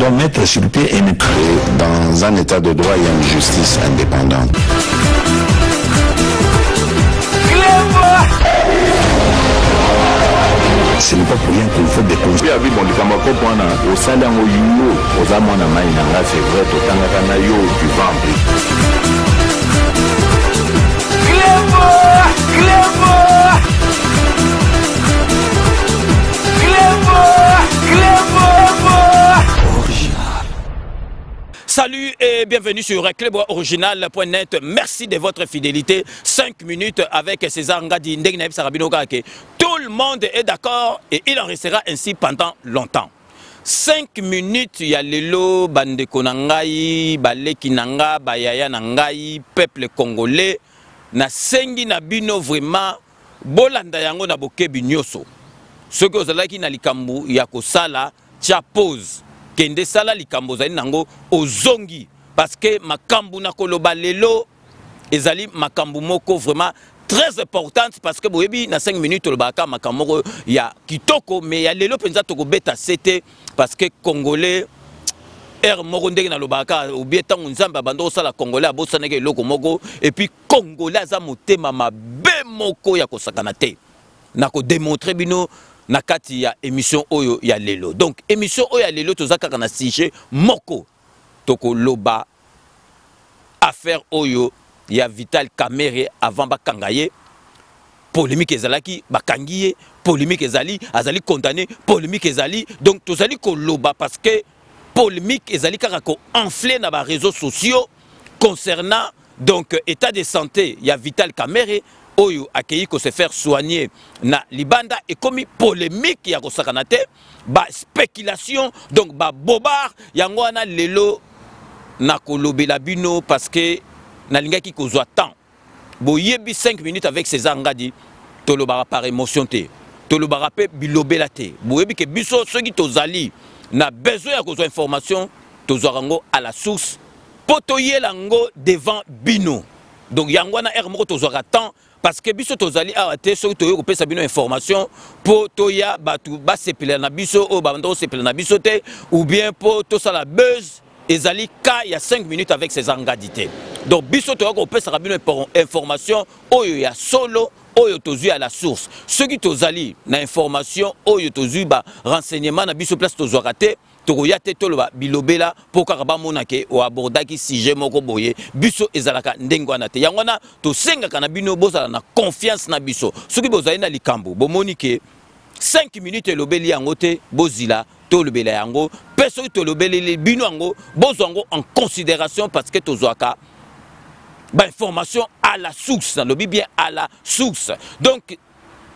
devons mettre sur pied et dans un état de droit, il y a une justice indépendante. Ce n'est pas pour rien qu'il faut des conseils. Salut et bienvenue sur Clebois-original.net. Merci de votre fidélité. 5 minutes avec César Ngadi Ndegnaïb Sarabinokake. Tout le monde est d'accord et il en restera ainsi pendant longtemps. 5 minutes, il y a Lelo, Bandeko Nangaï, Baleki Nanga, Bayaya Nangaï, peuple congolais. Na sengi na bino vraiment, Bolanda yango na bokebi nyoso. Ce que vous avez na likambu yakosala, tia pause. Kende sala likambo zali nango ozongi parce que makambu na koloba lelo ezali makambu moko vraiment très importante parce que boyebi na 5 minutes le baka makambo ya kitoko mais ya lelo penza toko beta c'était parce que congolais er moko ndenge na lobaka ou bien tango nzamba bando sala congolais abosana ke loko moko et puis congolais za motema mabe moko ya kosakana te na ko démontrer bino nakati ya émission oyo ya lelo. Donc émission oyo ya lelo tozaka kana sujet moko toko loba affaire oyo ya Vital Kamerhe avant bakangaye polémique ezalaki bakangiye polémique ezali azali condamné polémique ezali donc tozali ko loba parce que polémique ezali kaka ko enflé na ba réseaux sociaux concernant donc état de santé ya Vital Kamerhe oyo accueilli ko se faire soigner na libanda et comme polémique ya ko sakanate ba spéculation donc ba bobard yango wana lelo na kolobela bino parce que na lingaki ko zwa temps boyebi 5 minutes avec César Ngadi tolobara par émotion te tolobara pe bilobela te boyebi ke biso soki tozali na besoin ya ko zwa information tozwa rango à la source potoyelango devant bino donc yango na er moko tozwa temps parce que biso tozali awate so to yo pesa bino information po toya batu ba sepela na biso o ba ndo sepela na biso te ou bien po to sala buzz ezali ka ya 5 minutes avec ces engadité. Donc biso to yo pesa bino information oyo ya solo oyo tozui à la source. Ceux qui tozali na information oyo tozui ba renseignement na biso place tozwa te tokoyate toloba bilobela poka ba monake o abordaki sujet moko boye biso ezalaka ndengwana te yangwana to senga kana bino bozala na confiance na biso soki bozali na likambo bomonike 5 minutes elobeli yango te bozila tolobela yango pe soki tolobeli bino yango bozwango en considération parce que tozwaka ba information à la source lobi bien à la source. Donc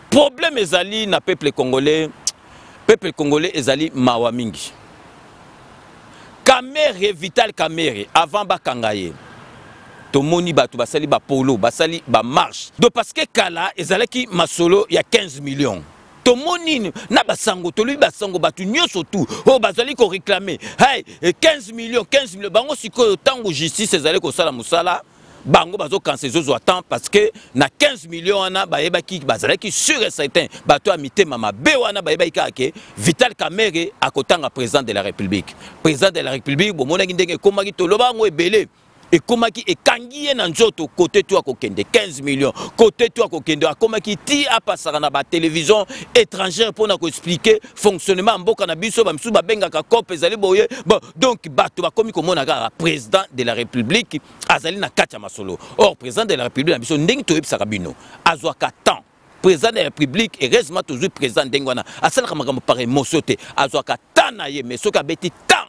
problème ezali na peuple congolais ezali mawa mingi. Kamerhe Vital Kamerhe avant bakangaye tomoni batu basali ba polo basali ba marche donc parce que kala ezalaki masolo ya 15 millions tomoni na basango tolu basango batu nyoso tout oh bazali ko réclamer hey 15 millions bango sikoyo tango justice ezali ko sala musala bango bazo kansezo zo temps parce que na 15 millions wana bayebaki bazalaki sûr et certain bato amité mama be wana bayebaki ke Vital Kamerhe akotanga président de la République bomonaki ndenge komaki toloba ngo ebele et komaki ekangiye na nzoto côté toi kokende 15 millions côté toi kokende akomaki ti apasaka na ba télévision étrangère pour na ko expliquer fonctionnement mboka na biso ba msu ba bengaka cop ezali boye bon donc bato bakomi komona ka président de la République azali na kati ya masolo or président de la République na biso ndenge toyebisaka bino azwaka temps président de la République et heureusement toujours président ndengwana asalaka makambo par émotion te azwaka temps na ye mais soki abeti temps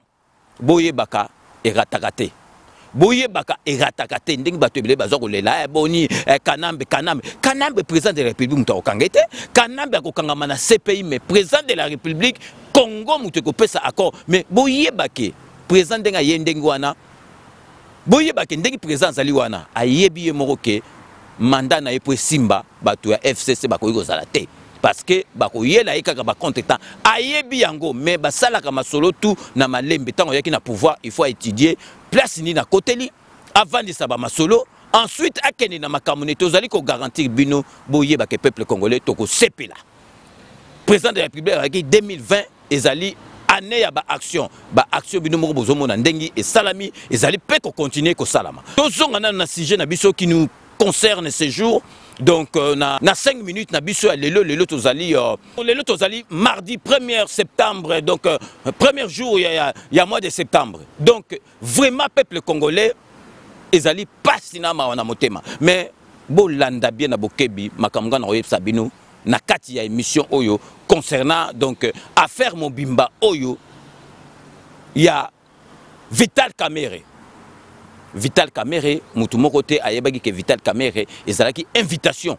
boye baka eratakate boye baka eratakate ndenge bato ebele bazwa kolela boni kanambe président de la République muto okangete kanambe akokangama na CPI mais président de la République Congo muto kopesa accord mais boye bake président ndenga yendenge wana boye bake ndenge président zali wana ayebi ye moko ke mandat na ye po simba bato ya FCC bakoyi kozala te parce que bakoyela ekaka ba compétent ayebi yango mais basalaka masolo tout na malembe tango yaki na pouvoir il faut étudier place ni na koteli avant de saba masolo ensuite akene na makamone tozali ko garantir bino boye ba ke peuple congolais toko sepela président de la République avec 2020 ezali année ya ba action bino moko bozomona ndengi et salami ezali pe ko continuer ko salama tozonga na sujet na biso qui nous concerne ces jours. Donc na 5 minutes na biso lelo tozali mardi 1er septembre, donc premier jour il y a mois de septembre. Donc vraiment peuple congolais ezali pasina mawana motema mais bolanda bien na bokebi makamga na oyebisa bino na kati ya émission oyo concernant donc affaire Mobimba oyo il y a Vital Kamerhe. Vital Kamerhe, mutu moko te ayebaki ke Vital Kamerhe ezalaki invitation.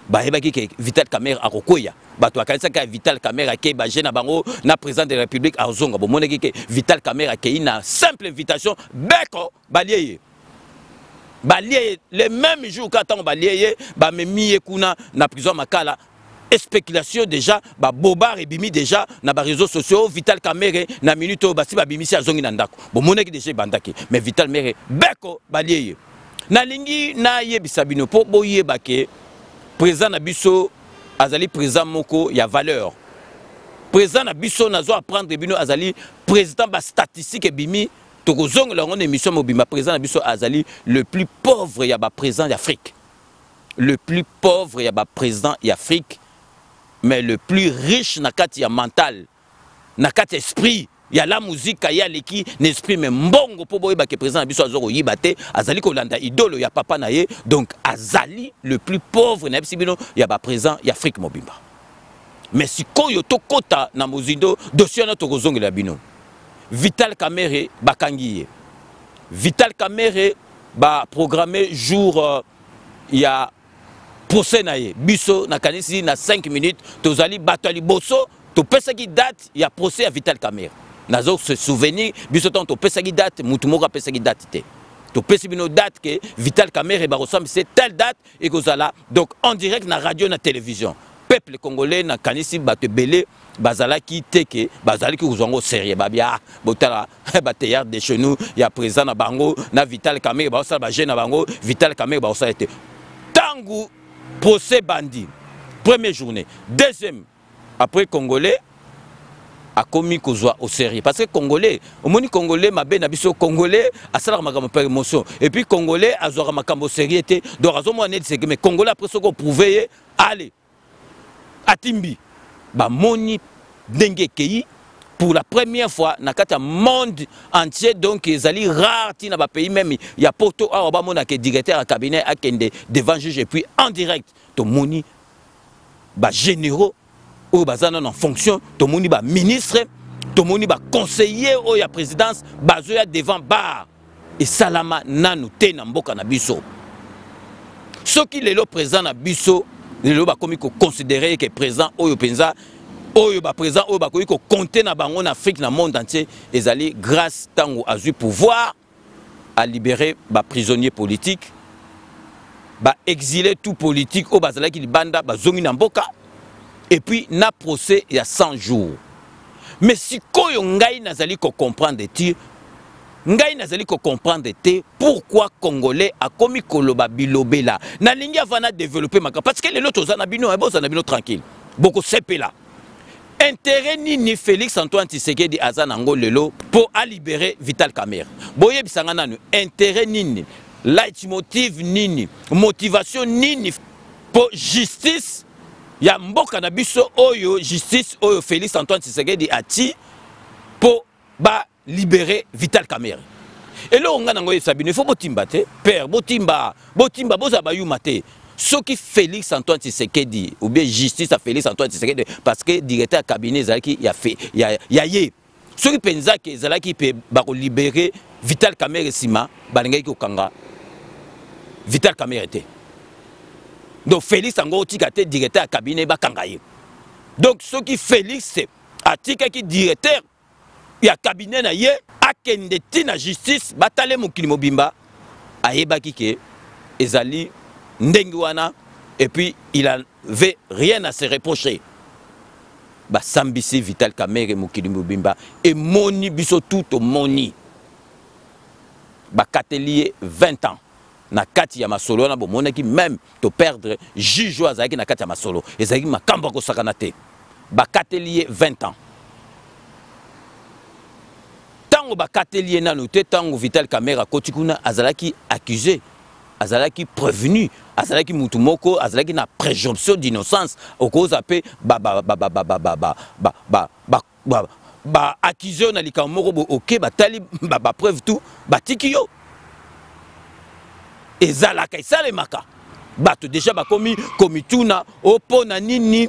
Ba ayebaki ke Vital Kamerhe akokoya. Bato akanisa ka Vital Kamerhe ke ba jeune bango na président de la République azonga bo monaki ke Vital Kamerhe ke ina simple invitation beko baliye. Baliye le même jour quand on baliye ba memiye kuna na prison makala. Spéculation déjà, Bobar et Bimi déjà, na réseaux sociaux, Vital Kamerhe, na minute basi bimisi azongi nandako. Bon moneki déjà bandaki, mais Vital Kamerhe beko baliye. Na lingi na yebisa bino po boye bake président na biso azali président moko ya valeur. Président na biso nazo apprendre bino azali président ba statistique bimi tokozonga la émission Mobimba président na biso azali le plus pauvre ya ba président d'Afrique. Le plus pauvre ya ba président d'Afrique. Mais le plus riche nakati ya mental, nakati esprit, il y a la musique, il y a l'équipe, l'esprit, mais mbongo pour boye que président biso azoro yibate, azali kolanda idole ya papa naye, donc azali le plus pauvre na bino ya ba président ya Afrique Mobimba. Mais si koyo to kota na mozindo dossier na to kozonga la bino. Vital Kamerhe bakangiye. Vital Kamerhe ba programmé jour il y a procès naye biso na kanisi na 5 minutes tozali batali boso to pesaki date ya procès à Vital Kamerhe nazo se souvenir biso to pesaki date mutu moko pesaki date te to pesi bino date que Vital Kamerhe ba ressemble c'est telle date et kozala donc en direct na radio na télévision peuple congolais na kanisi bato belé bazalaki teke bazalaki kozongo sérieux babia botala ba théâtre de chez nous ya présent na bango na Vital Kamerhe ba osala ba jeune na bango Vital Kamerhe ba osala te tangu procès bandit, première journée. Deuxième, après Congolais, a commis qu'on soit au sérieux. Parce que Congolais, au moins Congolais, ma ben abisso Congolais, a ça la ma émotion. Et puis Congolais, a zora ma cambo sérieux. Donc raison moi net c'est que mais Congolais après ce qu'on pouvait aller à Timbi, bah moni dengue kei pour la première fois dans le monde entier, donc ils allaient rare dans le pays même. Il y a Porto Obama qui est directeur à cabinet à Kende devant juge et puis en direct, tout le monde généraux ou en fonction, tout le monde ministre, tout le monde conseiller ou la présidence, devant bar et salama nanu te na mboka na biso. Ce qui est le président na biso, le comme considéré que président ou penza oyo ba présent oyo ba ko compter na bango en Afrique na monde entier ezali grâce tango a eu pouvoir à libérer ba prisonniers politiques ba exiler tout politique au bazala ki banda ba zongi na mboka et puis na procès il y a 100 jours. Mais si koyo ngai nazali ko comprendre ti ngai nazali ko comprendre te pourquoi congolais a commis koloba bilobela na lingi avana développer maka parce que les autres za na bino e boza na bino tranquille beaucoup sepe là. Intérêt ni Félix Antoine Tshisekedi azanango lelo pour libérer Vital Kamerhe. Boye bisangana no intérêt nini, leitmotiv nini, motivation nini pour justice ya mboka na biso oyo justice oyo Félix Antoine Tshisekedi ati pour ba libérer Vital Kamerhe. Et là on ngana ngoye sabine il faut botimba te père botimba boza bayuma te. Ce qui Félix Antoine Tshisekedi ou bien justice à Félix Antoine Tshisekedi parce que directeur à cabinet Zalaki il y a ce qui pensa que Zalaki peut libérer Vital Kamerhe sima balingai ko kanga Vital Kamerhe était donc Félix Ango tikate directeur à cabinet ba kangaye donc ce qui Félix a tikaki directeur il y a cabinet na ye akende tina justice batale mokili mobimba ayebaki ke ezali Ndenguana, et puis il n'avait rien à se reprocher. Bah Sambisi Vital Kamerhe Mokili Mobimba et Moni biso tout au Moni. Bah Katelier 20 ans. Na kati ya masolo na bo monaki même to perdre juge azaki na kati ya masolo. Ezaki makamba ko sakanate. Bah Katelier 20 ans. tango bakatelier nanu te tango Vital Kamerhe kotikuna azalaki accusé, azalaki prévenu, azalaki mutu moko, azalaki na présomption d'innocence au cause appé accusé na likamoko bo OK batali ba preuve tout batiki yo ezalaka esalemaka bato déjà bakomi komituna opona nini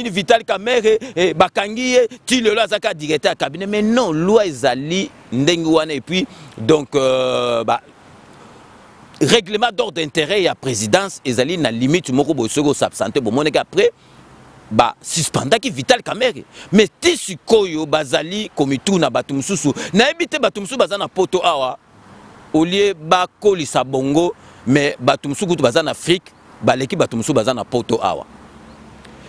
Vital Kamerhe bakangi ye ti lelo azaka directeur ya cabinet, mais non, loi ezali ndenge wana. Et puis donc règlement d'ordre d'intérêt ya présidence ezali na limite moko bo soko s'absenter bo moneka après ba suspendaki Vital Kamerhe. Mais ti sikoyo bazali komituna bato mususu na ebite bato mususu bazana poto awa olie bakolisa bongo, mais bato mususu kutu bazana Afrique baleki bato mususu bazana poto awa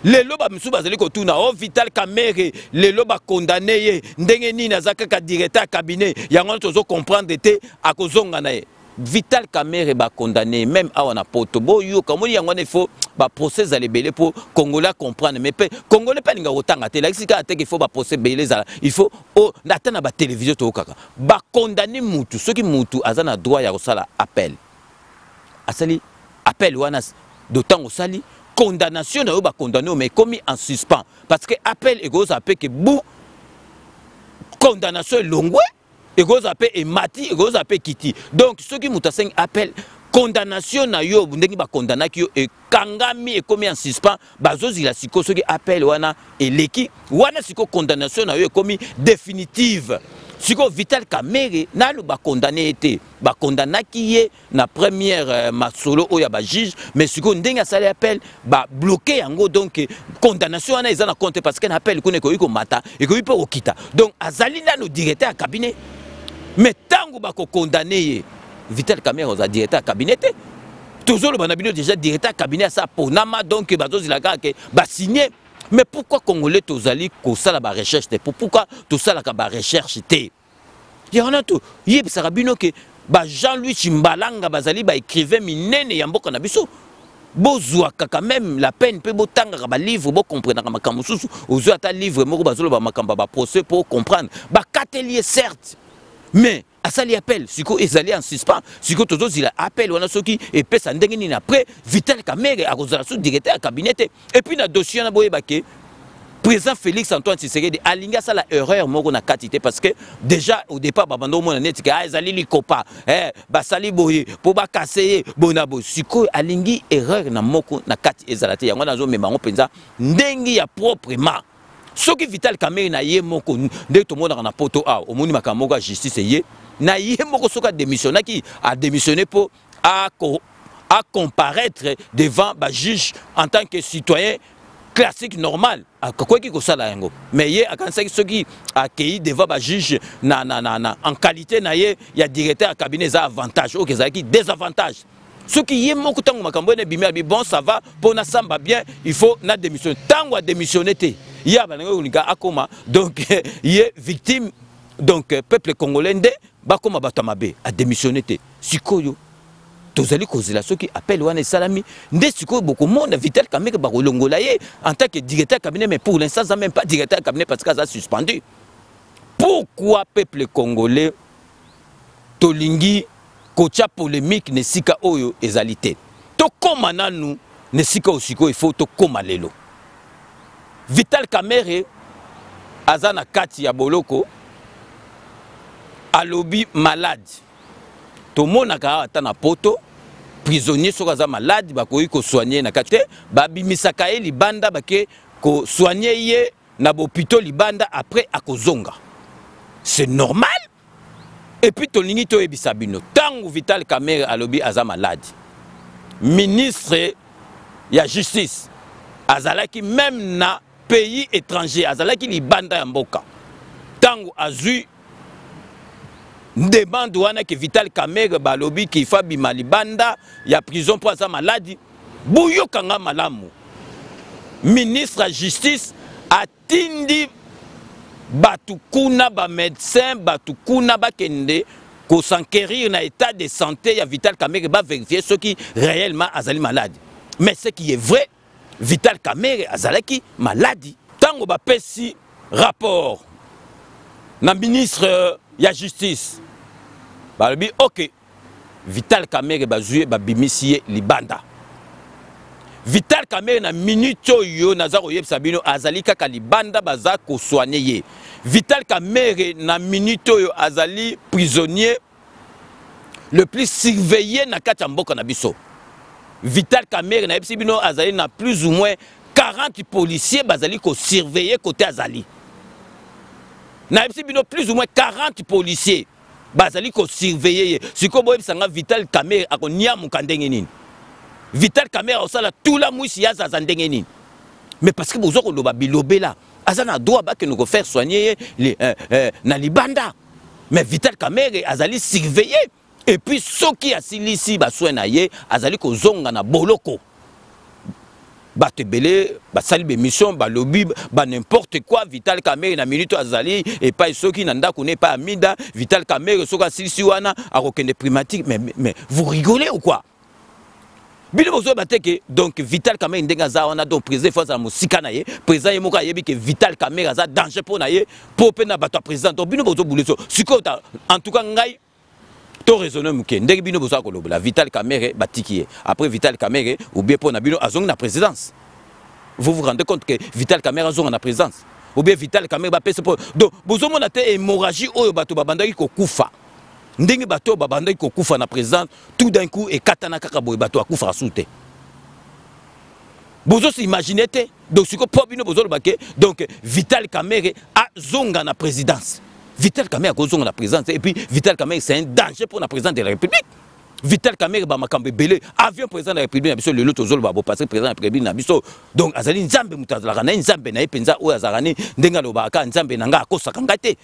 lelo ba mususu bazali kotuna o Vital Kamerhe lelo ba condamné ye ndenge nini azaka ka directeur cabinet yango tozo comprendre te akozonga na ye. Vital Kamerhe ba condamné même awa na poto bo yo kamoni yango ne faut ba procès à lebele pour congolais comprendre, mais pe congolais pas linga otanga te la sika ateke faut ba procès belé za il faut o natana ba télévision to kaka ba condamné mutu soki mutu azana droit ya kosala appel asali appel wana d'autant osali condamnation na yo ba condamné mais commis en suspens parce que appel et gros appel que bou condamnation longwe et gros appel et mati et gros appel kiti. Donc ceux qui mutaseng appel condamnation na yo ndenge ba condamnaki yo et kangami et commis en suspens bazozi la siko ceux qui appel wana et leki wana siko condamnation na yo commis définitive. Siko Vital Kamerhe nalu ba condamné été ba condamnaki ye na première masolo oya ba juge, mais siko ndenge asali appel ba bloqué yango, donc condamnation wana ezana compte parce que na appel ko ne ko mata et ko peut okita. Donc azali nanu directeur cabinet, mais tango ba ko condamné ye Vital Kamerhe oza directeur cabinet toujours le banabino déjà directeur cabinet ça pour nama, donc bazozi la que ba signer. Mais pourquoi Congolais tozali ko sala ba recherche te? Pourquoi to sala ka ba recherche te? Il y en a tout. Yeb sarabino que ba Jean-Louis Chimbalanga bazali ba écrivain minene ya mboka na biso. Bozwa kaka même la peine pe botanga ba livre bo comprendre ka makambo susu. Ozo ata livre moko bazolo ba makamba ba procès pour comprendre. Ba katelier certes. Mais asali appel siko ezali en suspens siko tozo zila appel wana soki et pesa ndenge nini après Vital Kamerhe akozala sous directeur ya cabinet. Et puis na dossier na boye baké président Félix Antoine Tshisekedi alinga ça la erreur moko na katité parce que déjà au départ babando mona net ka ezali likopa basali boye po ba kasser bonabo siko alingi erreur na moko na kati ezalate yango nazo memango penza ndenge ya proprement. Ce qui Vital Kamerhe na ye moko ndé to mona na poto a au moni makamoko ya justice ye na ye moko soka démissionné qui a démissionné pour à comparaître devant ba juge en tant que citoyen classique normal a quoi qui ko sala yango, mais ye akansa ceux qui accueilli devant ba juge na en qualité na ye ya directeur cabinet za avantage OK ça qui désavantage. Ce qui est mon temps makambo ne bimia bi bon ça va pour na samba bien il faut na démissionner tango a démissionner te ya balinga unika akoma donc il est victime donc peuple congolais ndé bakoma batamabe a démissionner te sikoyo tozali kozela ceux qui appellent wana salami ndé sikoyo beaucoup monde Vital Kamerhe ba kolongola ye en tant que directeur cabinet, mais pour l'instant ça même pas directeur cabinet parce que ça a suspendu. Pourquoi peuple congolais tolingi kocha polémique ne sika oyo ezalité to koma nanu ne sika osiko il faut to koma lelo Vital Kamerhe azana kati ya boloko alobi malade to monaka ata na poto prisonnier soka za malade bakoyi ko soigner na kati babimisaka ye libanda bake ko soigner ye na bopito libanda après akozonga. C'est normal. Et puis tolingi to ebisa bino tango Vital Kamerhe alobi aza malade ministre ya justice azalaki même na pays étranger azalaki libanda ya mboka tango azui demande wana que Vital Kamerhe balobi ki fa bima libanda ya prison pour aza malade buyo kanga malamu ministre ya justice atindi batukuna ba médecin batukuna ba kende ko s'enquérir na état de santé ya Vital Kamerhe ba vérifier ce qui réellement azali malade. Mais ce qui est vrai Vital Kamerhe azalaki malade tango ba pesi rapport na ministre il y a justice. Balobi OK. Vital Kamerhe bazoué babimisi libanda. Vital Kamerhe na minute yo naza koyeb sabino azali kaka libanda baza ko soigner ye. Vital Kamerhe na minute yo azali prisonnier le plus surveillé na kati mboka na biso. Vital Kamerhe na ebsibino azali na plus ou moins 40 policiers bazali ko surveiller côté azali. Na ebsibino plus ou moins 40 policiers bazali ko surveiller. Siko boyeb sanga Vital Kamerhe akonia mukandenge nini. Vital Kamerhe osala tout la mouisi ya za ndenge nini. Mais parce que bozo ko loba bilobe là, azana droit ba que nous faire soigner les na libanda. Mais Vital Kamerhe azali surveiller et puis soki asilisi ba soin na ye azali ko zonga na boloko. Ba tebele ba sali be mission ba lobby ba n'importe quoi. Vital Kamerhe na minute azali et pas soki na ndako ne pas amida. Vital Kamerhe soka asilisi wana akokende primatique. Mais vous rigolez ou quoi? Bino bozo bateke donc Vital Kamerhe ndenga za wana donc président face à musika na ye président ye moka yebi que Vital Kamerhe za danger pour na ye pour pena bato président donc bino bozo bouleso siko en tout cas ngai to raisonner muke ndenge bino bozo ko lobola Vital Kamerhe batiki après Vital Kamerhe ou bien pour na bino azong na présidence. Vous vous rendez compte que Vital Kamerhe azong na présidence ou bien Vital Kamerhe ba pese pour donc bozo mona te hémorragie oyo bato babandaki ko kufa. Ndenge bato babanda ko kufa na président tout d'un coup et katana kaka boy bato akufa soute. Bozo s'imaginer te donc siko pobino bozo le baké donc Vital Kamerhe a zonga na présidence. Vital Kamerhe a zonga na présidence et puis Vital Kamerhe c'est un danger pour la présidente de la République. Vital Kamerhe ba makambe belé avion président de la République na biso le loto zolo ba passer président de la République na biso donc azali nzambe mutazala na nzambe na epenza o azarani ndenga lo ba ka nzambe nanga akosa kangate.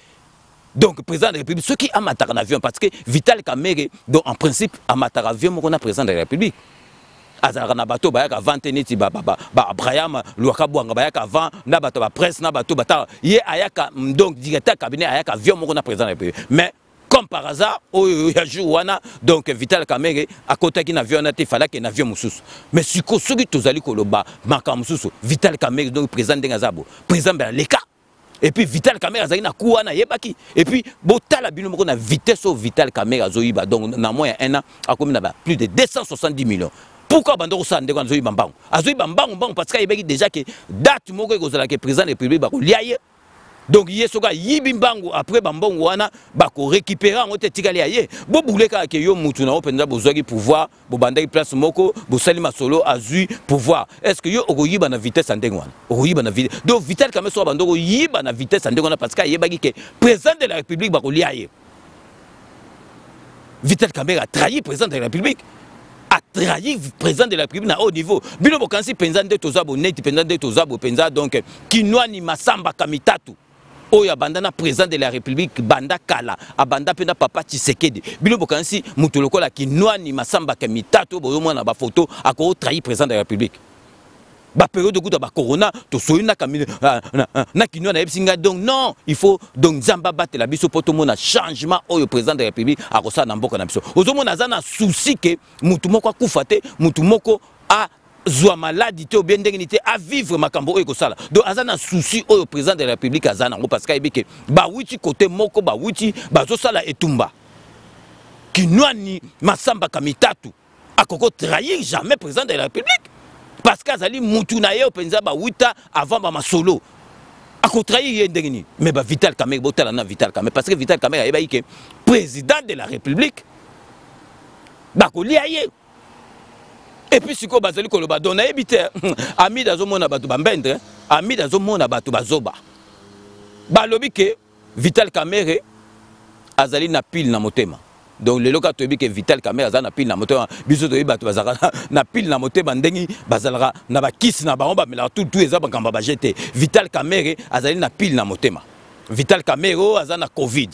Donc, président de la République, ceux qui amatent un avion, parce que Vital Kamerhe, donc en principe, amatent un avion, on a président de la République. Azarana bato bayaka 20 neti Abraham Luakabuanga bayaka 20 na bato ba presse na bato bata ye ayaka donc directeur cabinet ayaka avion on a président de la République. Mais comme par hasard, donc Vital Kamerhe à côté d'un avion, il fallait qu'il y ait un avion moussous. Mais si vous avez tous les Koloba, Vital Kamerhe, donc président de Ngazabo, président de l'ECA. Et puis Vital Kamerhe a na yebaki. Et puis botala bino moko na vitesse au Vital Kamerhe azoyiba donc na moins un an a commis plus de 270 millions. Pourquoi bando ça ndeko azoyiba mbango? Azoyiba mbango parce qu'il y a déjà que date moko kozala que président de la République ba ko liaye. Donc yesoka yibi mbango après bambongo wana ba ko récupérer en ote tikali aye. Bo bouleka ke yo mutu na openza bozwaki pouvoir, bo bandaki place moko, bo salima solo azui pouvoir. Est-ce que yo okoyiba na vitesse ndenge wana? Okoyiba na vitesse. Donc Vital Kamerhe so bandoko yiba na vitesse ndenge wana parce que yebaki ke président de la République ba ko liaye. Vital Kamerhe a trahi président de la République. A trahi président de la République à haut niveau. Bino bokansi penza nde tozabo net penza nde tozabo penza donc kinwani masamba kamitatu. Oya bandana président de la République banda kala abanda pena papa Tshisekedi bino bokansi mutu lokola kinwani masamba kamitatu boyo mwana ba photo ako trahi président de la République. Ba période de kuta ba corona to soyina kamine na kinwani ebsinga donc non il faut donc zamba battre la biso poto mona changement oyo président de la République akosa na mboka na biso. Ozomona zana souci que mutu moko akufate mutu moko a zwa maladie te bien dignité à vivre makambo oyo kosala. Donc azana souci oyo président de la République azana parce que ibeke ba wuti côté moko ba wuti bazo sala etumba. Kinwani masamba kamitatu akoko trahir jamais président de la République. Parce qu'azali mutu na ye openza ba wuta avant ba masolo. Ako trahir ye ndengini. Mais ba Vital Kamerhe botala na Vital Kamerhe parce que Vital Kamerhe ayeba ke président de la République ba ko liaye. Et puis si ko bazali ko loba dona ebite ami dazo mona batu bambendre ami dazo mona batu bazoba ba lobi ke Vital Kamerhe azali na pile na motema. Donc le loka to que Vital Kamerhe azali na pile na motema biso to batu bazaka na pile na motema ndengi bazalaka na ba kiss na ba omba mela tout eza ba kamba ba jeter. Vital Kamerhe azali na pile na motema. Vital Kamerhe azali na Covid.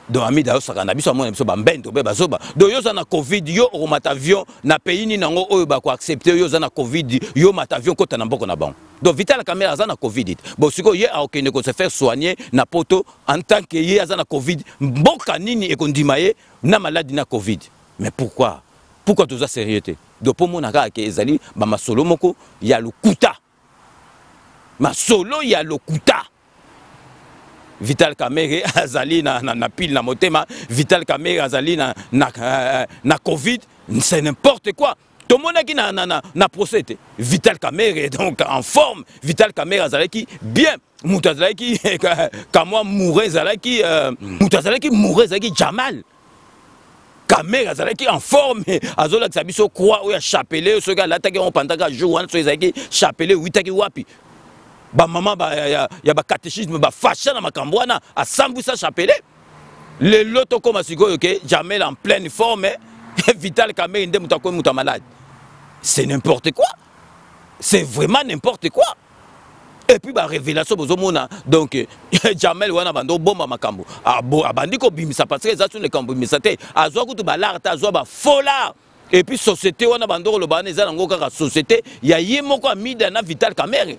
Donc amida osaka na biso amona biso bambendo be bazoba donc yo za na Covid yo o matavion na pays ni nango oyo ba ko accepter yo za na Covid yo matavion kota na mboko na bango. Donc Vital Kamerhe aza na Covid bon siko ye a okende ko se faire soigner na poto en tant que ye aza na Covid mboka nini e kondima ye na maladie na Covid. Mais pourquoi tout ça sérieux te donc pour mona ka ke ezali ba masolo moko ya lokuta masolo ya lokuta. Vital Kamerhe azali na pile na motema, Vital Kamerhe azali na Covid, c'est n'importe quoi. Tout le monde qui na procès, Vital Kamerhe donc en forme, Vital Kamerhe azali bien, Moutazalaki Kamwa Mouré Zalaki, Moutazalaki Mouré Zalaki Jamal. Kamerhe azalaki en forme, azola Xabiso croix ou ya chapelé, ce gars là taki on pendant jour on soizaki chapelé uitaki wapi. Ba maman ya ba catéchisme ba fasha na makambwana a sambusa chapelé. Le loto comme asiko que Jamel en pleine forme, Vital Kamerhe ndé mutako muta malade. C'est n'importe quoi. C'est vraiment n'importe quoi. Et puis bah révélation bozomona donc Jamel wana bando bomba makambo abandi ko bimisa parce que ça sont les kambo bimisa te azwa kutu balar ta azwa ba fola et puis société wana bando lo bana ezala ngo kaka société ya yemoko amida na Vital Kamerhe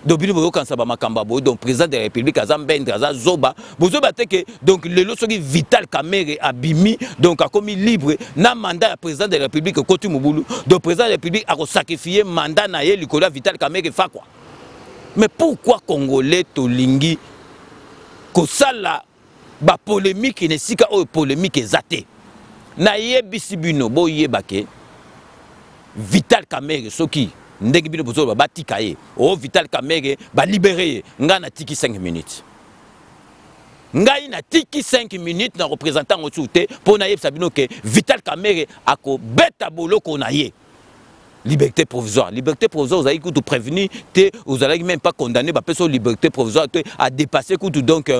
dobili boyo kansa ba makamba boyo donc président de la République azambendre azazoba bozoba te que donc le soki Vital Kamerhe abimi donc a commis libre na mandat ya président de la République Koti Mobulu donc président de la République a sacrifié mandat na ye likolo Vital Kamerhe fa quoi. Mais pourquoi Congolais tolingi kosala ba polémique ne sika o polémique ezate na yebisi bino bo yebake Vital Kamerhe soki ndenge bino bozo ba batika ye o Vital Kamerhe ba libérer nga na tiki 5 minutes ngai na tiki 5 minutes na représentant otsute pour na yebisa bino ke Vital Kamerhe ako beta boloko na ye. Liberté provisoire. Liberté provisoire, vous avez tout prévenu, vous n'allez même pas condamner, parce que liberté provisoire à dépasser tout donc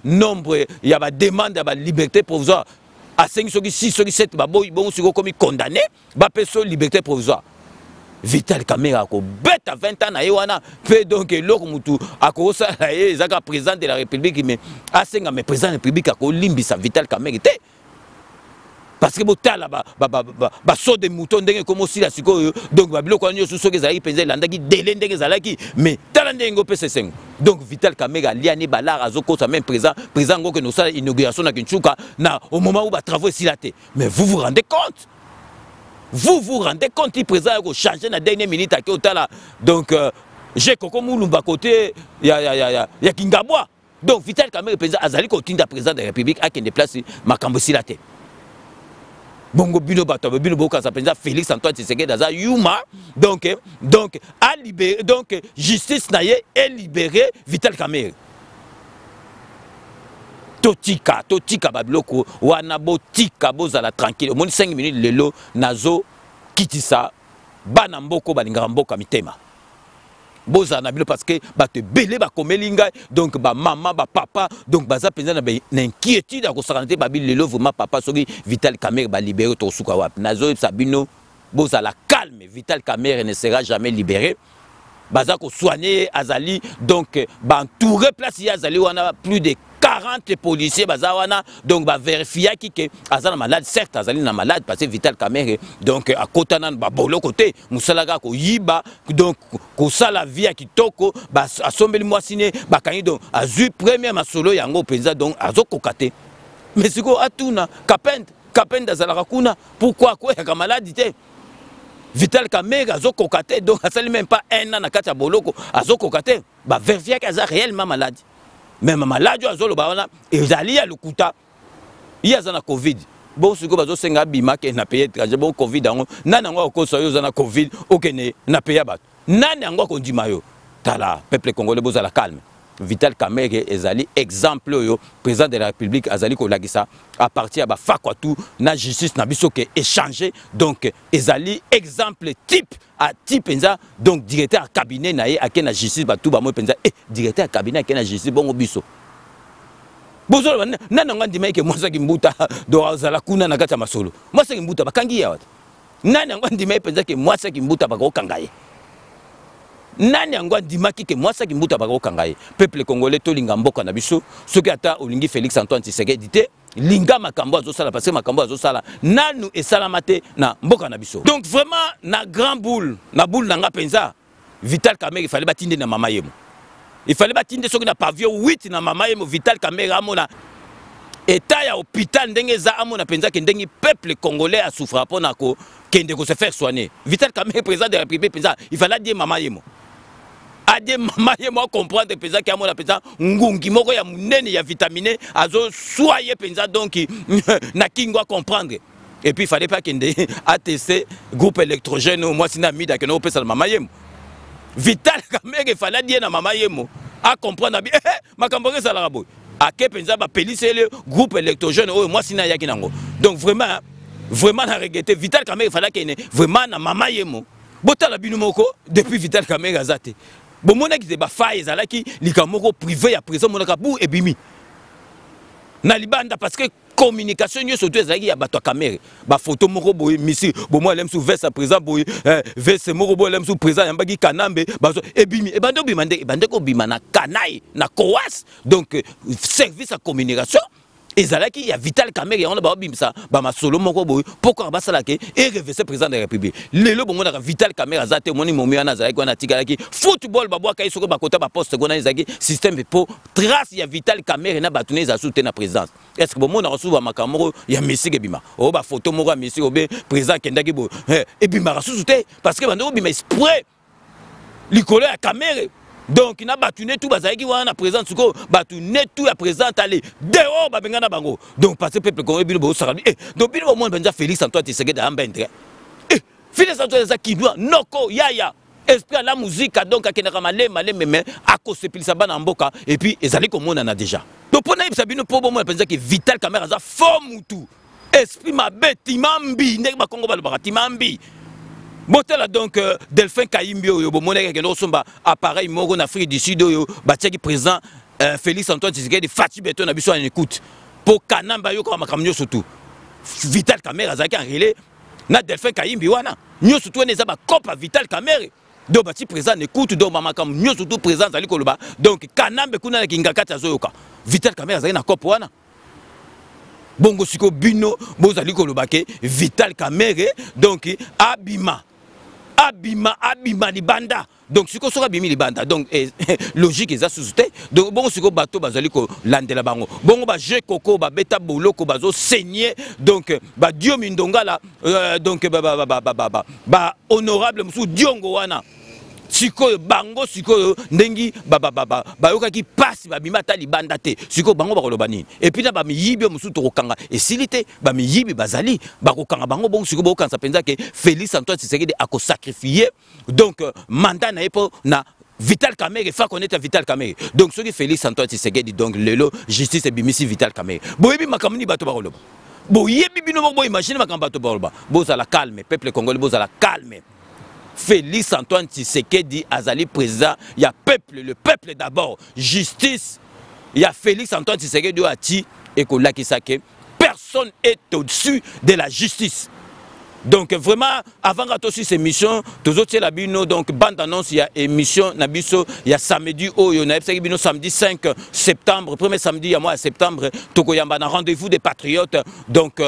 nombre, il y a des demandes de liberté provisoire. À 5, 6, 7, bon, si vous commis condamné, parce que liberté provisoire. Vital Kamerhe a bête à 20 ans, Aïwana, fait donc l'autre moutou, à cause de président de la République, mais à 5 ans, mais président de la République, à cause de Vital Kamerhe. Parce que botala ba saut de mouton ndenge comme aussi la siko donc ba biloko nyo so ke zali penza landaki délai ndenge zalaki mais tala ndenge PC5 donc Vital Kamerhe aliani balar azoko sa même président ngo que nous ça inauguration na Kinshasa na au moment où ba travaux silaté mais vous vous rendez compte il président ko changer na dernière minute à otala donc j'ai koko mulumba côté ya Kingabwa donc Vital Kamerhe penza azali ko tinda président de la République a qui déplace makambo silaté. Bongo Bino Bato, Bino Boka s'appelle Félix Antoine Tshisekedi Daza Yuma, donc a libéré, donc justice naie est libéré Vital Kamerhe. Totika babiloko wana botika bozala tranquille. Au moins 5 minutes lelo nazo kitisa bana mboko balinga mboka mitema. Boza na bilo parce que ba te belé ba komelinga donc ba maman ba papa donc baza penza na inquiétude à kosakanté ba bilelo vraiment papa soki Vital Kamerhe ba libéré to suka wap nazo sabino boza la calme Vital Kamerhe ne sera jamais libéré baza ko soigner azali donc ba entouré place ya azali wana plus de 40 policiers bazawana donc ba vérifier que azana malade certes azali na malade parce que Vital Kamerhe donc à kotana ba bolo côté musalaga ko yiba donc ko sala via kitoko ba asombeli mwasine ba kanyi donc azu premier masolo yango penza donc azokokate mais siko atuna kapenda zalaka kuna pourquoi quoi ya maladie Vital Kamerhe azokokate donc asali même pas un an na kati ya boloko azokokate ba vérifier que aza réellement malade. Même malade azolo baona ezali ya lukuta iya zana Covid bon siko bazo senga bima ke na payer étranger bon Covid ango nani ngo ko soyo zana Covid okene na payer bato nani ngo ko ndima yo tala peuple congolais bozala calme Vital Kamerhe ezali exemple yo président de la République azali ko lagisa à partir ba fakwa tout na justice na biso ke échanger donc ezali exemple type à type penza donc directeur cabinet na ye akena justice ba tout ba mo penza directeur cabinet akena justice bongo biso bozo nana ngandi maike mwasa kimbuta do azala kuna na kata masolo mwasa kimbuta bakangi ya watu nana ngandi maike penza ke mwasa kimbuta bako kangaye nani angwa ndimaki ke mwasa kimbuta bako kangaye peuple congolais to linga mboka na biso soki ata olingi Félix Antoine Tshisekedi te linga makambo azosala parce que makambo azosala nanu esalamate na mboka na biso donc vraiment na grand boule na boule nanga penza Vital Kamerhe il fallait batinde na mama yemo il fallait batinde soki na pavillon 8 na mama yemo Vital Kamerhe amona état ya hôpital ndenge za amona penza ke ndenge peuple congolais a souffra pona ko kende ko se faire soigner Vital Kamerhe président de la République penza il fallait dire mama yemo ade mama ye mo comprendre penza ki amona penza ngungi moko ya munene ya vitaminé azo soye penza donc na kingwa comprendre. Et puis il fallait pas qu'il ATC groupe électrogène moi sina mida que no pesa mama yemo Vital Kamerhe il fallait dire na mama yemo à comprendre bien makambo ke sala boy a ke penza ba pelise le groupe électrogène moi sina yaki nango. Donc vraiment na regretter Vital Kamerhe il fallait qu'il vraiment na mama yemo botala binu moko depuis Vital Kamerhe azate bon mona ki ba faille ezalaki likamoko privé ya prison monaka bu ebimi na libanda parce que communication yo surtout ezalaki ya bato Kamerhe ba photo moko boye misi bo moi lem sous veste présent boye veste moko boye lem sous présent yambaki kanambe bazo ebimi ebando bimande ebande ko bimana kanai na koas donc service à communication ezalaki ya Vital Kamerhe on ba bimisa ba masolo moko boye pourquoi basalaki et reverser président de la République lelo bongo na Vital Kamerhe azate moni momi wana azalaki wana tikalaki football ba bwaka isoko ba kota ba poste gona ezalaki système po trace ya Vital Kamerhe na batune za soutien na présidence. Est-ce que bon na reçu ba makamoko ya Messi Gebima o ba photo moko ya Messi obe président kendaki bo et puis ma reçu soutien parce que bando bima spray likolo ya Kamerhe. Donc, il a battu tout, il y a présent, battu tout, à présent, aller dehors, il bango. Donc, parce que le peuple congolais, donc, il y a Félix Antoine Tshisekedi à Ambendre. Félix Antoine Tshisekedi doit, Noko, Yaya, esprit à la musique, donc, à Kenara Malé, à cause de Pilisabana en Boka, et puis, ils allaient comme on en a déjà. Donc, pour nous, Sabine, pour moi, je pense que Vital Kamerhe a forme ou tout. Esprit ma bête, Timambi, Nekba Congo Balbara, Timambi. Botela donc Delphin Kayimbio yo bomoneka ke no somba appareil moko na Afrique du Sud yo batiaki président Félix Antoine Tshisekedi Fati Beto na biso en écoute pour kanamba yo ko makamnyo surtout Vital Kamerhe azaki en relais na Delphin Kayimbio wana nyo surtout neza ba copa Vital Kamerhe do bati président en écoute do mamakam nyo surtout président zali koloba donc kanambe kuna na kingakati azoyoka Vital Kamerhe azaki na copa wana bongo siko bino bozali koloba ke Vital Kamerhe donc abima libanda donc siko soka bimi libanda donc logique eza sous-té donc bongo siko bato bazali ko landela bango bongo ba je koko ba beta boloko bazo saigner donc ba dio mindonga la donc ba honorable musu diongo wana siko bango siko ndengi yoka ki passe babima ta libanda te siko bango bakoloba nini et puis na ba miyibi musu to kokanga esilite ba miyibi bazali bakokanga bango bongo siko bokanza penza ke Félix Antoine Tshisekedi ako sacrifier donc mandat na epo na Vital Kamerhe fa connaître Vital Kamerhe donc ce qui Félix Antoine Tshisekedi donc lelo justice et bimisi Vital Kamerhe boyebi makamuni bato bakoloba boyebi bino mo imagine makambato bato bakoloba boza la calme peuple congolais boza la calme. Félix Antoine Tshisekedi azali président, il y a peuple, le peuple d'abord, justice, il y a Félix Antoine Tshisekedi ati et kolakisake, personne est au-dessus de la justice. Donc vraiment, avant que ces émissions, tous autres la bino donc bande annonce il y a émission nabiso il y a samedi oh il y a bino samedi 5 septembre premier samedi il y a mois septembre tokoyamba na rendez-vous des patriotes donc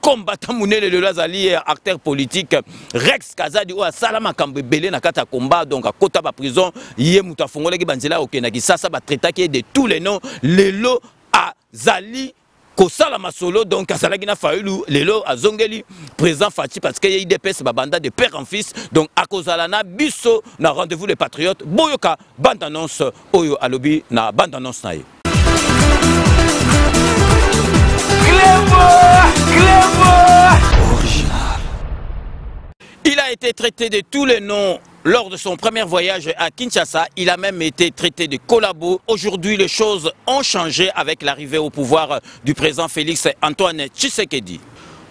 combattant munele le lazali acteur politique Rex Kazadi ou salama kambe belé na kata combat donc à kota ba prison yé muta fongola ki banzela okenaki sasa ba traitaki de tous les noms lelo a Zali Kosala Masolo donc Asalagina Faulu lelo azongeli président Fati parce qu'il y a IDPS babanda de père en fils donc akozalana biso na rendez-vous les patriotes boyoka bande annonce oyo alobi na bande annonce nae. Original. Il a été traité de tous les noms lors de son premier voyage à Kinshasa. Il a même été traité de collabo. Aujourd'hui, les choses ont changé avec l'arrivée au pouvoir du président Félix Antoine Tshisekedi.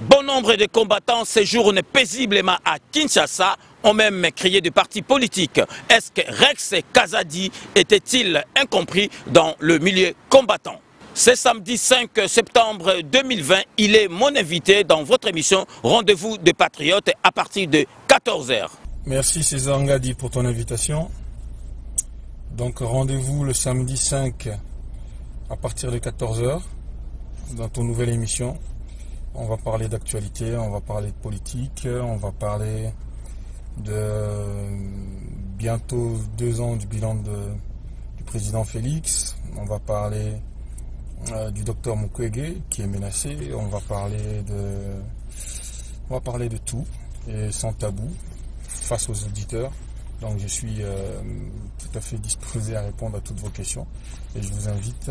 Bon nombre de combattants séjournent paisiblement à Kinshasa, ont même crié de partis politiques. Est-ce que Rex Kazadi était-il incompris dans le milieu combattant? C'est samedi 5 septembre 2020, il est mon invité dans votre émission Rendez-vous des Patriotes à partir de 14 h. Merci César Ngadi pour ton invitation. Donc rendez-vous le samedi 5 à partir de 14 h dans ton nouvelle émission. On va parler d'actualité, on va parler de politique, on va parler de bientôt 2 ans du bilan du président Félix. On va parler du docteur Mukwege qui est menacé. On va parler de tout et sans tabou face aux auditeurs. Donc je suis tout à fait disposé à répondre à toutes vos questions. Et je vous invite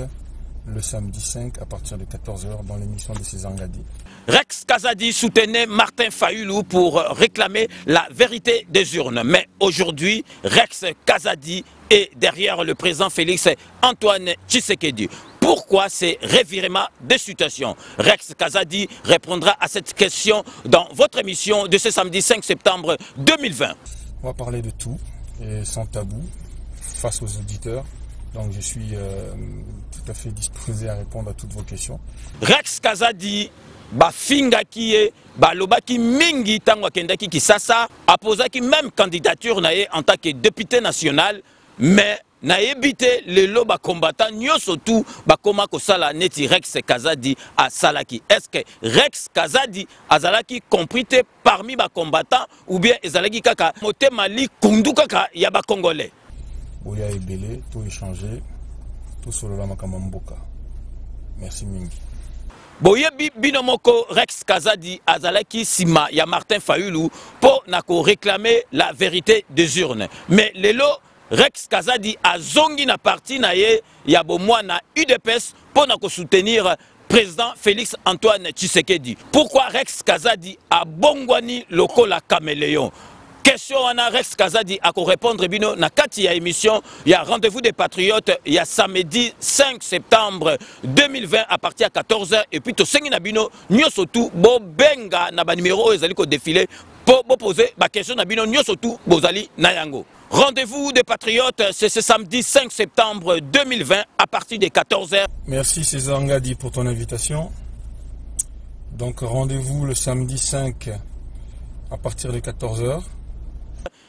le samedi 5 à partir de 14 h dans l'émission de César Ngadi. Rex Kazadi soutenait Martin Fayulu pour réclamer la vérité des urnes. Mais aujourd'hui, Rex Kazadi est derrière le président Félix Antoine Tshisekedi. Pourquoi ces revirements de situation? Rex Kazadi répondra à cette question dans votre émission de ce samedi 5 septembre 2020. On va parler de tout et sans tabou face aux auditeurs. Donc je suis tout à fait disposé à répondre à toutes vos questions. Rex Kazadi bafingaki ye balobaki mingi tango akendaki Kisasa aposaki même candidature na ye en tant que député national, mais na yebite lelo ba combattant nyoso tout bakoma kosala neti Rex Kazadi a salaki. Est-ce que Rex Kazadi azalaki compris parmi ba combattants ou bien ezalaki kaka motema li kundu kaka ya ba congolais? Oya ebele tout échanger tout sur la makamamboka. Merci mingi. Boyebi binomoko Rex Kazadi azalaki sima ya Martin Fayulu pour nako réclamer la vérité des urnes. Mais lelo Rex Kazadi a zongi na parti na ye ya bomwana UDPS pour nako soutenir président Félix Antoine Tshisekedi. Pourquoi Rex Kazadi a bongwani lokola caméléon? Question à Rex Kazadi à répondre bino na kati ya émission ya rendez-vous des patriotes ya samedi 5 septembre 2020 à partir de 14 h et puis to sengi na bino nyoso tout bo benga na ba numéro ezali ko défiler pour poser ba question na bino nyoso tout bozali na yango. Rendez-vous des patriotes, c'est ce samedi 5 septembre 2020 à partir de 14 h. Merci César Ngadi pour ton invitation. Donc rendez-vous le samedi 5 à partir de 14 h.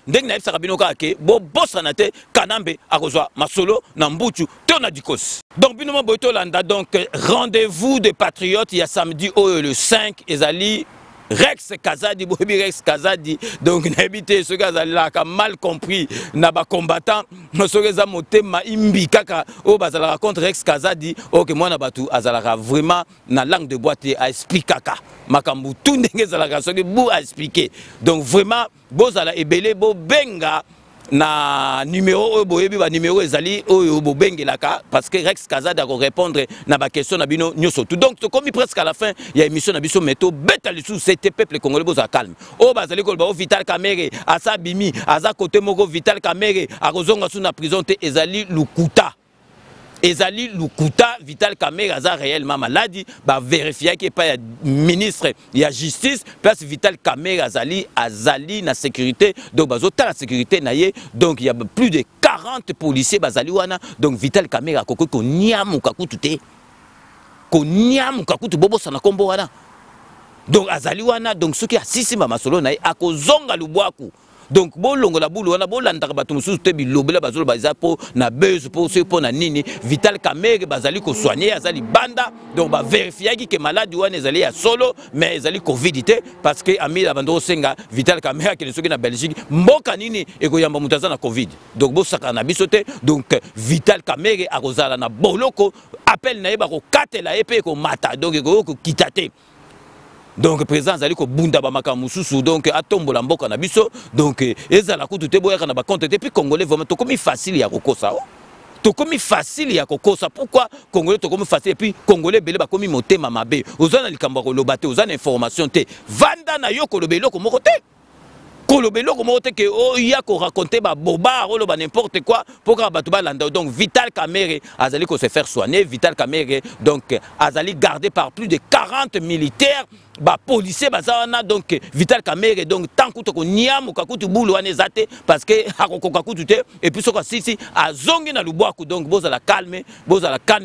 Ndenge na yebisaka bino kaka ke bobosana te kanambe akozwa masolo na mbutu te na dikosi. Donc bino mo boye tolanda donc rendez-vous de patriotes ya samedi oyo le 5 ezali Rex Kazadi, boyebi Rex Kazadi, donc n'habité ce gars là a mal compris na ba combattant ce gars motema imbi kaka o bazala contre Rex Kazadi ok moi na batu azalaka vraiment na langue de boîte à expliquer kaka makambu tout ndenge zalaka so bu à expliquer. Donc vraiment bozala ebele bo benga na numéro boyebi ba numéro ezali oyo bo bengelaka parce que Rex Kazadi a répondre na ba question na bino nyoso tout. Donc comme presque à la fin il y a émission na biso meto beta le sous c'était peuple congolais boza calme o bazali ko ba Vital Kamerhe asa bimi aza côté moko Vital Kamerhe a kozonga sous na prison te ezali lukuta. Ezali Lukuta, Vital Kamerhe aza réellement malade, ba vérifier qu'il pas ministre ya justice, parce Vital Kamerhe azali na sécurité, donc bazota la sécurité naie, donc il y a plus de 40 policiers bazali wana, donc Vital Kamerhe a koko ko nyamu kakutu te. Ko nyamu kakutu bobo sana kombo wana. Donc azali wana, donc ceux qui assistent ma masolo naie akozonga lubwaku. Donc bon longo la boule wana bon landaka bato mususu te bilobela bazolo baza po na buzz po se po na nini Vital Kamerhe bazali ko soigner azali banda donc ba vérifier que malade wana ezali ya solo mais ezali covidité parce que ami la bando senga Vital Kamerhe ke soki na Belgique mboka nini eko yamba mutaza na covid donc bo saka na biso te donc Vital Kamerhe akozala na boloko appel na yeba ko katela epe ko mata donc eko ko kitate. Donc président azali ko bunda ba makamususu donc atombola mboka na biso donc ezala kutu te boya na ba compte te puis congolais vraiment to comme facile ya kokosa to comme facile ya kokosa pourquoi congolais to comme facile et puis congolais belé ba komi motema mabe ozana likambo ko lobate ozana information te vanda na yo ko lobelo ko moko te kolobelo ko moko te ke o ya ko raconter ba boba rolo ba n'importe quoi pour que ba tuba landa. Donc Vital Kamerhe azali ko se faire soigner, Vital Kamerhe donc azali gardé par plus de 40 militaires ba policiers bazana donc Vital Kamerhe donc tant que ko nyamu kakutu bulu wana ezate parce que akokoka kutu te et puis soko sisi azongi na lubwaku donc bozala calme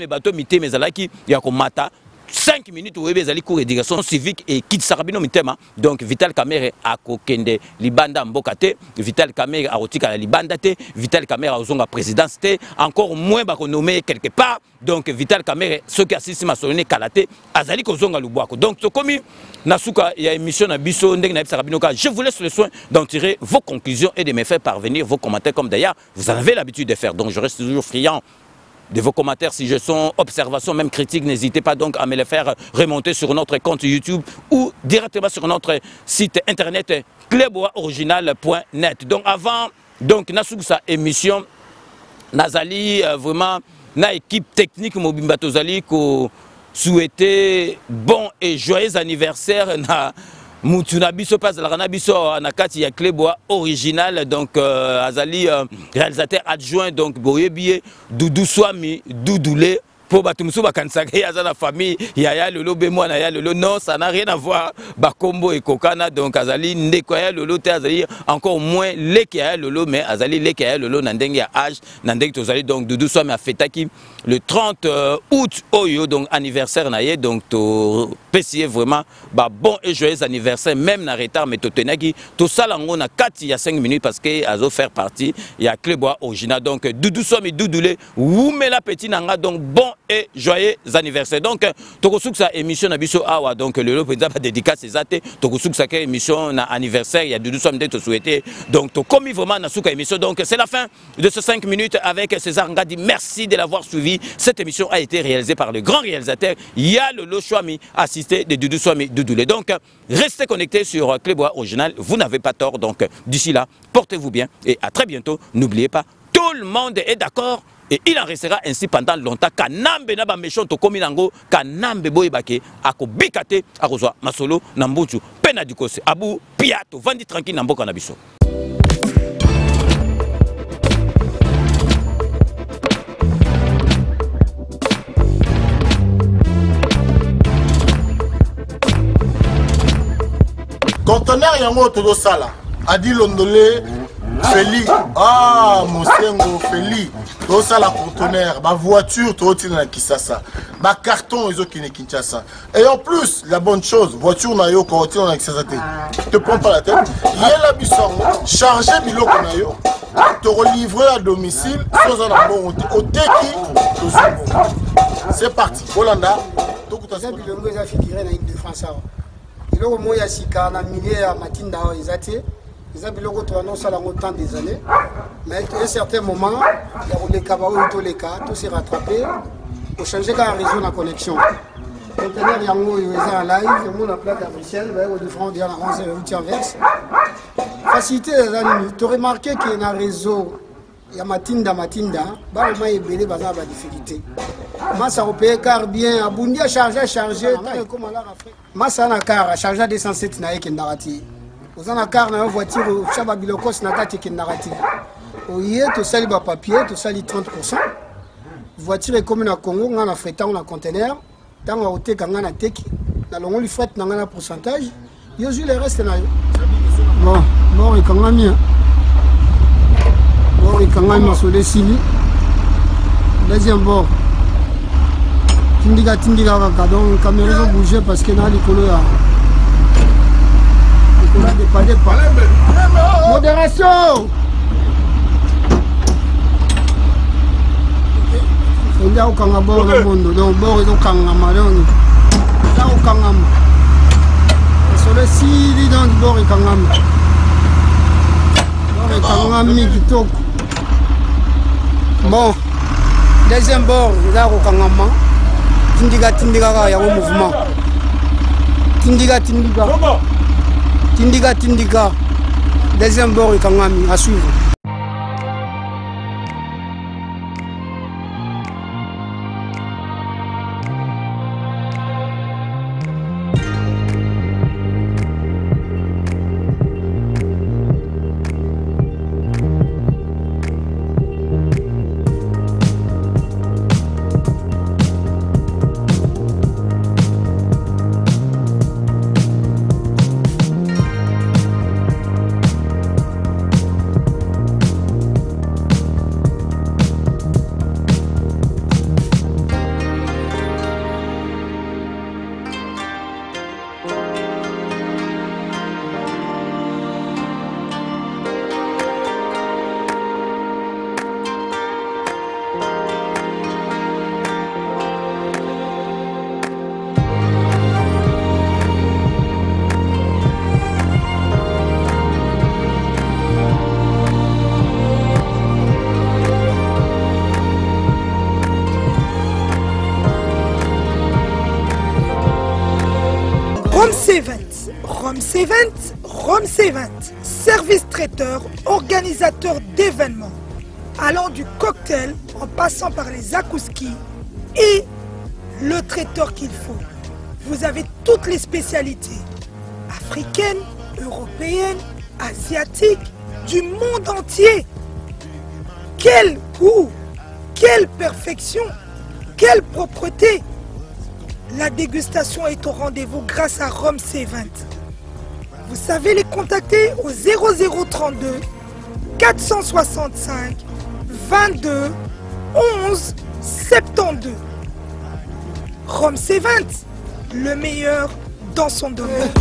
bato miteme ezalaki ya ko mata 5 minutes où ezali cours de direction civique et quitte sarabino mitema. Donc Vital Kamerhe a kokende libanda mbokate, Vital Kamerhe a rotika la libanda te, Vital Kamerhe a ozonga présidence te, encore moins ba nommé quelque part. Donc Vital Kamerhe ceux qui assistent ma solene kalate azali kozonga lubwako. Donc to komi nasuka ya émission na biso ndenge na sarabino ka je vous laisse le soin d'en tirer vos conclusions et de me faire parvenir vos commentaires comme d'ailleurs vous en avez l'habitude de faire. Donc je reste toujours friand de vos commentaires, si je sens observations, même critiques, n'hésitez pas donc à me les faire remonter sur notre compte YouTube ou directement sur notre site internet cleboaoriginal.net. Donc avant donc nasukusa émission nazali vraiment na équipe technique mobimba tozali ko souhaiter bon et joyeux anniversaire na Mutuna biso pas la biso na kati ya Clébois original donc azali réalisateur adjoint donc boyebié Doudou Swami Doudoulé pour batumsu bakansaka ya za famille ya lolo be mwana ya lolo non ça n'a rien à voir bakombo et kokana donc azali ndeko ya lolo te azali encore moins leki ya lolo mais azali leki ya lolo na ndenge ya âge na ndenge tozali donc Doudou Swami a fêtaki le 30 août oyo donc anniversaire na ye donc to pesier vraiment ba bon et joyeux anniversaire même na retard mais to tenaki to salango na kati ya 5 minutes parce que azo faire partie ya Clébois original donc Doudou Swami Doudoulé wumela petit nanga donc bon et joyeux anniversaire donc tokosuksa émission na biso awa donc le lopenza ba dédicace ezate tokosuksa ka émission na anniversaire ya Doudou Swami te souhaiter donc to commis vraiment na suka émission donc c'est la fin de ce 5 minutes avec César Ngadi. Merci de l'avoir suivi. Cette émission a été réalisée par le grand réalisateur Ya Lolo Swami assisté de Doudou Swami Doudoulé. Donc restez connectés sur Clébois original, vous n'avez pas tort. Donc d'ici là, portez-vous bien et à très bientôt. N'oubliez pas, tout le monde est d'accord. Et il en restera ainsi pendant longtemps. Kanambe na ba méchant to kominango, kanambe boyebake, ako bikate, akozwa masolo, nambuchu, pena dikose, abu, piato, vandi tranquille nambo kanabiso. Conteneur yango todo sala, adi londolé, Feli, ah Mosengo, Feli, tout ça la conteneur, ma voiture, tout na Kisasa, ma carton, ils ont qui Kinshasa. Et en plus, la bonne chose, voiture na yo, quand on a Kisasa, te prends pas la tête, il y a la bisson, charger bilo qu'on a yo, te relivrer à domicile, sans un bon au teki, c'est parti, Hollanda, tout le monde a figuré dans l'équipe de France. Il y a un sika na milieu à Matinda, ils ont ils ont annoncé autant des années, mais à un certain moment, il y a les cas, tout s'est rattrapé pour changer la réseau de la connexion. Conteneur yango ils en live, le monde a plaque à Bruxelles, au de France, il y a la 11 verse. Facilité, tu as remarqué qu'il y a un réseau, il y a Matinda, bah le maïs belé, bah ça va difficulté. Massa européen car bien, Abundi a chargé, comment là Massa na car a chargé 207 na Kendarati. Vous en avez car dans une voiture, Chababilokos na kati Kendarati. Oye, tu sali ba papier, tu sali 30%. Voiture est comme na Congo, on a frétant on a conteneur, tant on a ôté quand on a teki, na longo li fret na un pourcentage. Yo ju le reste na yo. Bon, et quand on a mis. Bon, et quand on a mis sur les sili. Deuxième bord. Tindiga kaka donc caméra va bouger parce que dans l'écolo là. L'écolo dépanne pas. Modération. Il y a aucun bord dans le monde donc bord ils ont kangama donc là au kangama. Sur le sili donc bord et kangama. Bord et kangama qui toque. Bon. Deuxième bord là au kangama. Tindiga il y a un mouvement. Tindiga. Deuxième bord, il y a à suivre. Rome C20, service traiteur, organisateur d'événements, allant du cocktail en passant par les akouskis et le traiteur qu'il faut. Vous avez toutes les spécialités africaines, européennes, asiatiques, du monde entier. Quel goût, quelle perfection, quelle propreté. La dégustation est au rendez-vous grâce à Rome C20. Vous savez les contacter au 0032 465 22 11 72. Rome C20, le meilleur dans son domaine.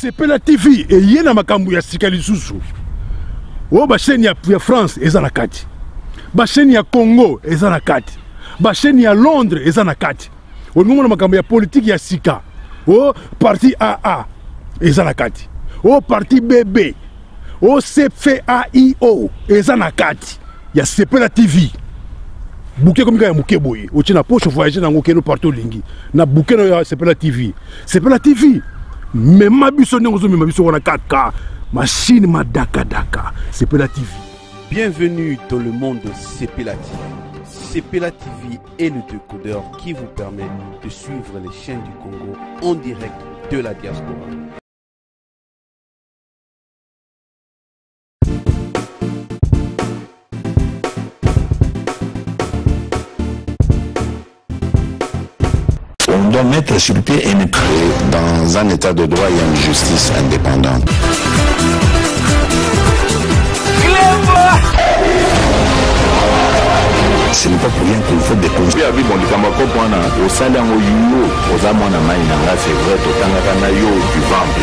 Sepela TV et yena makambu ya sika lisusu. O ba chaîne ya France eza na kati. Ba chaîne ya Congo eza na kati. Ba chaîne ya Londres eza na kati. O ngomona makambu ya politique ya sika. O parti AA eza na kati. O parti BB. O CFAIO eza na kati. Ya Sepela TV. Bouquet comme ya muke boye. O tina poche voyager na ngokeno partout lingi. Na bouquet no ya Sepela TV. Sepela TV. Mais ma biso wana kaka machine ma daka daka Sepela TV. Bienvenue dans le monde de Sepela TV. Sepela TV est le décodeur qui vous permet de suivre les chaînes du Congo en direct de la diaspora. On doit mettre sur pied un état. Dans un état de droit, il y a une justice indépendante. Ce n'est pas pour rien qu'il faut des conseils. Puis, bon, les Camerounais, au salaire, au yo, aux amants, c'est vrai, au Tangana, yo, du ventre.